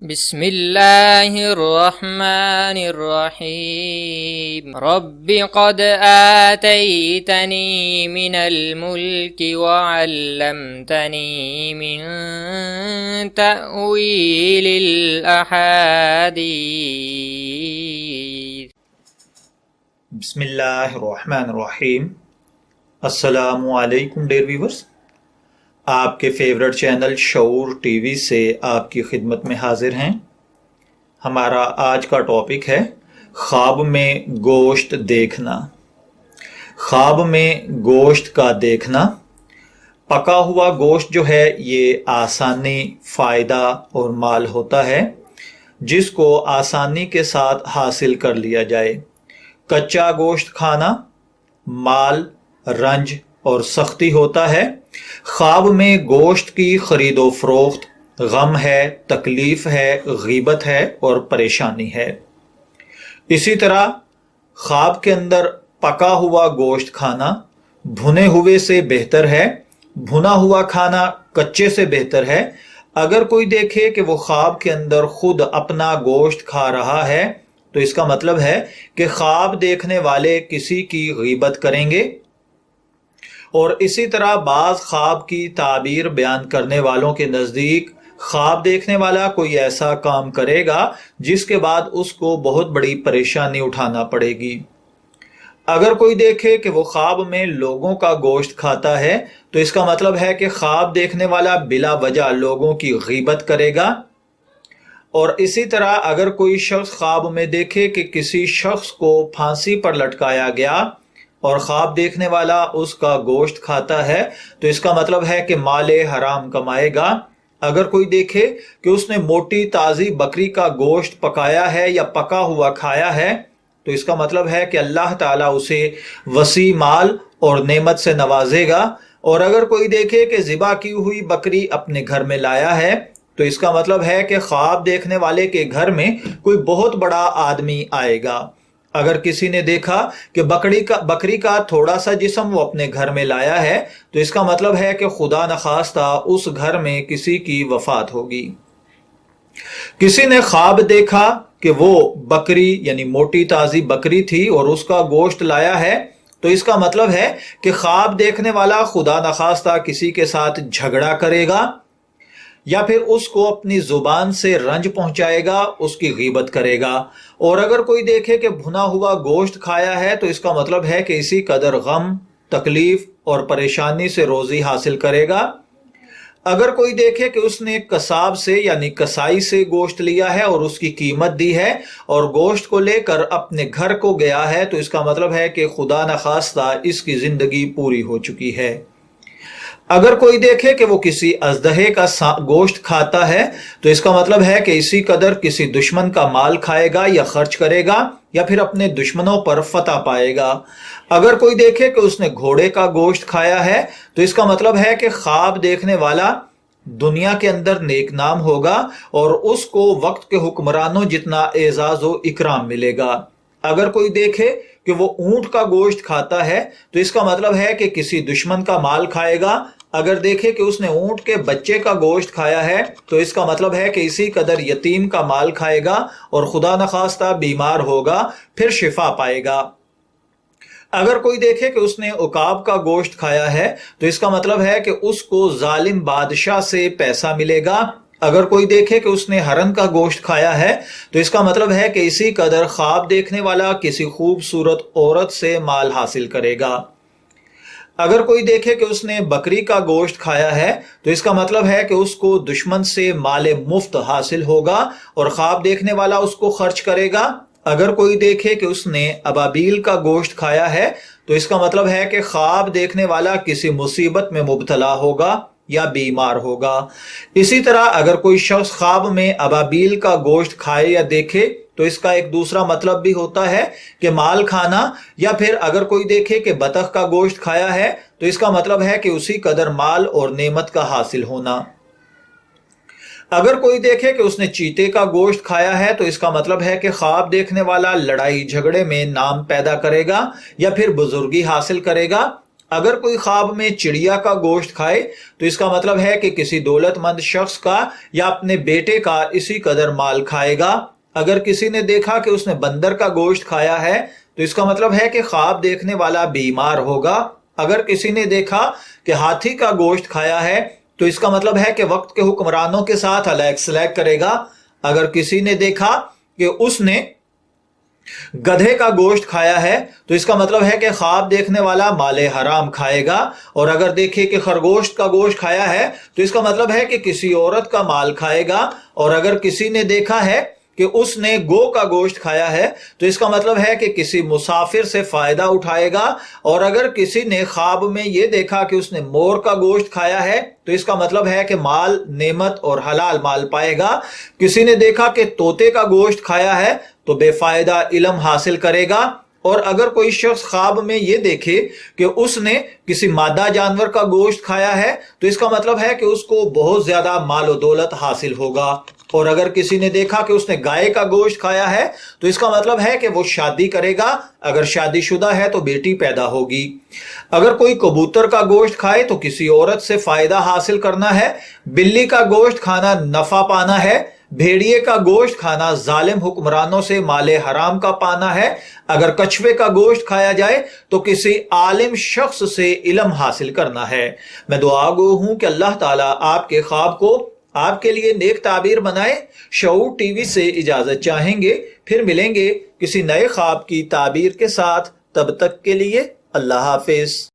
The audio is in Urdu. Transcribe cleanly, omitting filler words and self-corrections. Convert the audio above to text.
بسم اللہ الرحمن الرحیم رب قد آتیتنی من الملک وعلمتنی من تأویل الاحادیث۔ بسم اللہ الرحمن الرحیم۔ السلام علیکم ڈیئر ویورز، آپ کے فیورٹ چینل شعور ٹی وی سے آپ کی خدمت میں حاضر ہیں۔ ہمارا آج کا ٹاپک ہے خواب میں گوشت دیکھنا۔ خواب میں گوشت کا دیکھنا۔ پکا ہوا گوشت جو ہے یہ آسانی، فائدہ اور مال ہوتا ہے جس کو آسانی کے ساتھ حاصل کر لیا جائے۔ کچا گوشت کھانا مال، رنج اور سختی ہوتا ہے۔ خواب میں گوشت کی خرید و فروخت غم ہے، تکلیف ہے، غیبت ہے اور پریشانی ہے۔ اسی طرح خواب کے اندر پکا ہوا گوشت کھانا بھنے ہوئے سے بہتر ہے، بھنا ہوا کھانا کچے سے بہتر ہے۔ اگر کوئی دیکھے کہ وہ خواب کے اندر خود اپنا گوشت کھا رہا ہے تو اس کا مطلب ہے کہ خواب دیکھنے والے کسی کی غیبت کریں گے۔ اور اسی طرح بعض خواب کی تعبیر بیان کرنے والوں کے نزدیک خواب دیکھنے والا کوئی ایسا کام کرے گا جس کے بعد اس کو بہت بڑی پریشانی اٹھانا پڑے گی۔ اگر کوئی دیکھے کہ وہ خواب میں لوگوں کا گوشت کھاتا ہے تو اس کا مطلب ہے کہ خواب دیکھنے والا بلا وجہ لوگوں کی غیبت کرے گا۔ اور اسی طرح اگر کوئی شخص خواب میں دیکھے کہ کسی شخص کو پھانسی پر لٹکایا گیا اور خواب دیکھنے والا اس کا گوشت کھاتا ہے تو اس کا مطلب ہے کہ مال حرام کمائے گا۔ اگر کوئی دیکھے کہ اس نے موٹی تازی بکری کا گوشت پکایا ہے یا پکا ہوا کھایا ہے تو اس کا مطلب ہے کہ اللہ تعالیٰ اسے وسیع مال اور نعمت سے نوازے گا۔ اور اگر کوئی دیکھے کہ ذبح کی ہوئی بکری اپنے گھر میں لایا ہے تو اس کا مطلب ہے کہ خواب دیکھنے والے کے گھر میں کوئی بہت بڑا آدمی آئے گا۔ اگر کسی نے دیکھا کہ بکری کا تھوڑا سا جسم وہ اپنے گھر میں لایا ہے تو اس کا مطلب ہے کہ خدا نخواستہ اس گھر میں کسی کی وفات ہوگی۔ کسی نے خواب دیکھا کہ وہ بکری یعنی موٹی تازی بکری تھی اور اس کا گوشت لایا ہے تو اس کا مطلب ہے کہ خواب دیکھنے والا خدا نخواستہ کسی کے ساتھ جھگڑا کرے گا یا پھر اس کو اپنی زبان سے رنج پہنچائے گا، اس کی غیبت کرے گا۔ اور اگر کوئی دیکھے کہ بھنا ہوا گوشت کھایا ہے تو اس کا مطلب ہے کہ اسی قدر غم، تکلیف اور پریشانی سے روزی حاصل کرے گا۔ اگر کوئی دیکھے کہ اس نے قصاب سے یعنی کسائی سے گوشت لیا ہے اور اس کی قیمت دی ہے اور گوشت کو لے کر اپنے گھر کو گیا ہے تو اس کا مطلب ہے کہ خدا نخواستہ اس کی زندگی پوری ہو چکی ہے۔ اگر کوئی دیکھے کہ وہ کسی اژدہے کا گوشت کھاتا ہے تو اس کا مطلب ہے کہ اسی قدر کسی دشمن کا مال کھائے گا یا خرچ کرے گا یا پھر اپنے دشمنوں پر فتح پائے گا۔ اگر کوئی دیکھے کہ اس نے گھوڑے کا گوشت کھایا ہے تو اس کا مطلب ہے کہ خواب دیکھنے والا دنیا کے اندر نیک نام ہوگا اور اس کو وقت کے حکمرانوں جتنا اعزاز و اکرام ملے گا۔ اگر کوئی دیکھے کہ وہ اونٹ کا گوشت کھاتا ہے تو اس کا مطلب ہے کہ کسی دشمن کا مال کھائے گا۔ اگر دیکھے کہ اس نے اونٹ کے بچے کا گوشت کھایا ہے تو اس کا مطلب ہے کہ اسی قدر یتیم کا مال کھائے گا اور خدا نخواستہ بیمار ہوگا، پھر شفا پائے گا۔ اگر کوئی دیکھے کہ اس نے عقاب کا گوشت کھایا ہے تو اس کا مطلب ہے کہ اس کو ظالم بادشاہ سے پیسہ ملے گا۔ اگر کوئی دیکھے کہ اس نے ہرن کا گوشت کھایا ہے تو اس کا مطلب ہے کہ اسی قدر خواب دیکھنے والا کسی خوبصورت عورت سے مال حاصل کرے گا۔ اگر کوئی دیکھے کہ اس نے بکری کا گوشت کھایا ہے تو اس کا مطلب ہے کہ اس کو دشمن سے مال مفت حاصل ہوگا اور خواب دیکھنے والا اس کو خرچ کرے گا۔ اگر کوئی دیکھے کہ اس نے ابابیل کا گوشت کھایا ہے تو اس کا مطلب ہے کہ خواب دیکھنے والا کسی مصیبت میں مبتلا ہوگا یا بیمار ہوگا۔ اسی طرح اگر کوئی شخص خواب میں ابابیل کا گوشت کھائے یا دیکھے تو اس کا ایک دوسرا مطلب بھی ہوتا ہے کہ مال کھانا، یا پھر اگر کوئی دیکھے کہ بطخ کا گوشت کھایا ہے تو اس کا مطلب ہے کہ اسی قدر مال اور نعمت کا حاصل ہونا۔ اگر کوئی دیکھے کہ اس نے چیتے کا گوشت کھایا ہے تو اس کا مطلب ہے کہ خواب دیکھنے والا لڑائی جھگڑے میں نام پیدا کرے گا یا پھر بزرگی حاصل کرے گا۔ اگر کوئی خواب میں چڑیا کا گوشت کھائے تو اس کا مطلب ہے کہ کسی دولت مند شخص کا یا اپنے بیٹے کا اسی قدر مال کھائے گا۔ اگر کسی نے دیکھا کہ اس نے بندر کا گوشت کھایا ہے تو اس کا مطلب ہے کہ خواب دیکھنے والا بیمار ہوگا۔ اگر کسی نے دیکھا کہ ہاتھی کا گوشت کھایا ہے تو اس کا مطلب ہے کہ وقت کے حکمرانوں کے ساتھ علیق سلیق کرے گا۔ اگر کسی نے دیکھا کہ اس نے گدھے کا گوشت کھایا ہے تو اس کا مطلب ہے کہ خواب دیکھنے والا مال حرام کھائے گا۔ اور اگر دیکھے کہ خرگوش کا گوشت کھایا ہے تو اس کا مطلب ہے کہ کسی عورت کا مال کھائے گا۔ اور اگر کسی نے دیکھا ہے کہ اس نے گو کا گوشت کھایا ہے تو اس کا مطلب ہے کہ کسی مسافر سے فائدہ اٹھائے گا۔ اور اگر کسی نے خواب میں یہ دیکھا کہ اس نے مور کا گوشت کھایا ہے تو اس کا مطلب ہے کہ مال، نعمت اور حلال مال پائے گا۔ کسی نے دیکھا کہ طوطے کا گوشت کھایا ہے تو بے فائدہ علم حاصل کرے گا۔ اور اگر کوئی شخص خواب میں یہ دیکھے کہ اس نے کسی مادہ جانور کا گوشت کھایا ہے تو اس کا مطلب ہے کہ اس کو بہت زیادہ مال و دولت حاصل ہوگا۔ اور اگر کسی نے دیکھا کہ اس نے گائے کا گوشت کھایا ہے تو اس کا مطلب ہے کہ وہ شادی کرے گا۔ اگر شادی شدہ ہے تو بیٹی پیدا ہوگی۔ اگر کوئی کبوتر کا گوشت کھائے تو کسی عورت سے فائدہ حاصل کرنا ہے۔ بلی کا گوشت کھانا نفع پانا ہے۔ بھیڑیے کا گوشت کھانا ظالم حکمرانوں سے مال حرام کا پانا ہے۔ اگر کچھوے کا گوشت کھایا جائے تو کسی عالم شخص سے علم حاصل کرنا ہے۔ میں دعا گو ہوں کہ اللہ تعالیٰ آپ کے خواب کو آپ کے لیے نیک تعبیر بنائے۔ شعور ٹی وی سے اجازت چاہیں گے، پھر ملیں گے کسی نئے خواب کی تعبیر کے ساتھ۔ تب تک کے لیے اللہ حافظ۔